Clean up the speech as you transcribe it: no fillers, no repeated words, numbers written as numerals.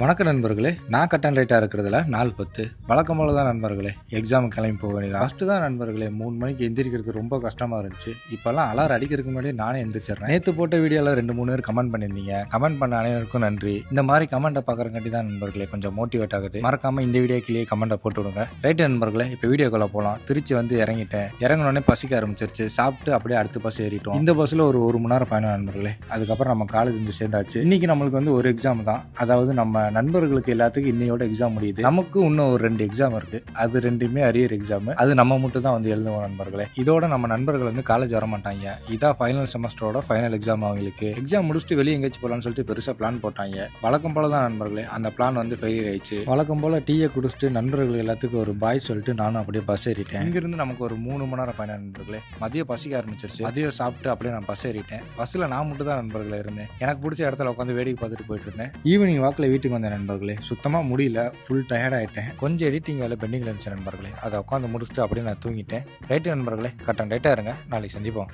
வணக்க நண்பர்களே, நான் கட்டன் ரைட்டாக இருக்கிறதுல 4-10 வழக்கம் போல தான் நண்பர்களே. எக்ஸாம் கிளம்பி போக வேண்டியது ஃபஸ்ட்டு தான் நண்பர்களே. 3 மணிக்கு எந்திரிக்கிறது ரொம்ப கஷ்டமாக இருந்துச்சு. இப்போல்லாம் அலாரம் அடிக்கிறதுக்கு முன்னாடி நானே எந்திரிச்சிடுறேன். நேற்று போட்ட வீடியோவில் 2-3 பேர் கமெண்ட் பண்ணியிருந்தீங்க. கமெண்ட் பண்ண அனைவருக்கும் நன்றி. இந்த மாதிரி கமெண்ட்டை பார்க்குறங்காட்டி தான் நண்பர்களே கொஞ்சம் மோட்டிவேட் ஆகுது. மறக்காமல் இந்த வீடியோக்கிலேயே கமெண்ட்டை போட்டு விடுங்க. ரைட்டு நண்பர்களே, இப்போ வீடியோக்குள்ளே போகலாம். திருச்சி வந்து இறங்கிட்டேன். இறங்கினோடனே பசிக்க ஆரம்பிச்சிருச்சு. சாப்பிட்டு அப்படியே அடுத்த பஸ் ஏறிட்டோம். இந்த பஸ்ஸில் ஒரு மணி நேரம் பயணம் நண்பர்களே. அதுக்கப்புறம் நம்ம காலேஜ் வந்து சேர்ந்தாச்சு. இன்னைக்கு நம்மளுக்கு வந்து ஒரு எக்ஸாம் தான். அதாவது நம்ம நண்பர்களுக்கு எல்லாத்துக்கும் இன்னையோட எக்ஸாம் முடியுது. நமக்கு இன்னும் ஒரு 2 எக்ஸாம் இருக்கு. அது ரெண்டுமே அரியர் எக்ஸாம். அது நம்ம மட்டும் தான் வந்து எழுதுவோம் நண்பர்களே. இதோட நம்ம நண்பர்கள் வந்து காலேஜ் வர மாட்டாங்க. இதான் ஃபைனல் செமஸ்டரோட ஃபைனல் எக்ஸாம். அவங்களுக்கு எக்ஸாம் முடிச்சுட்டு வெளியே எங்கேயாச்சும் போகலான்னு சொல்லிட்டு பெருசா பிளான் போட்டாங்க. வழக்கம் போல தான் நண்பர்களே, அந்த பிளான் வந்து ஃபெயிலியர் ஆயிடுச்சு. வழக்கம் போல டீயை குடிச்சிட்டு நண்பர்கள் எல்லாத்துக்கும் ஒரு பாய் சொல்லிட்டு நானும் அப்படியே பஸ் ஏறிட்டேன். இங்கிருந்து நமக்கு ஒரு 3 மணி நேரம் பயணம் நண்பர்களே. மதியம் பசிக்க ஆரம்பிச்சிருச்சு. மதியம் சாப்பிட்டு அப்படியே நான் பஸ் ஏறிட்டேன். பஸ்ல நான் மட்டும் தான் நண்பர்களே இருந்தேன். எனக்கு பிடிச்ச இடத்துல உட்காந்து வேடிக்கை பார்த்துட்டு போயிட்டு இருந்தேன். ஈவினிங் வாக்கில் வீட்டுக்கு வந்த நண்பர்களே. சுத்தமாக முடியல, ஃபுல் டயர்ட் ஆகிட்டேன். கொஞ்சம் எடிட்டிங் வேலை பெண்டிங்கில் இருந்துச்சு நண்பர்களே. அதை உட்காந்து முடிச்சுட்டு அப்படியே நான் தூங்கிட்டேன். ரைட்டு நண்பர்களே, கட்டன் ரைட்டாக இருங்க. நாளைக்கு சந்திப்போம்.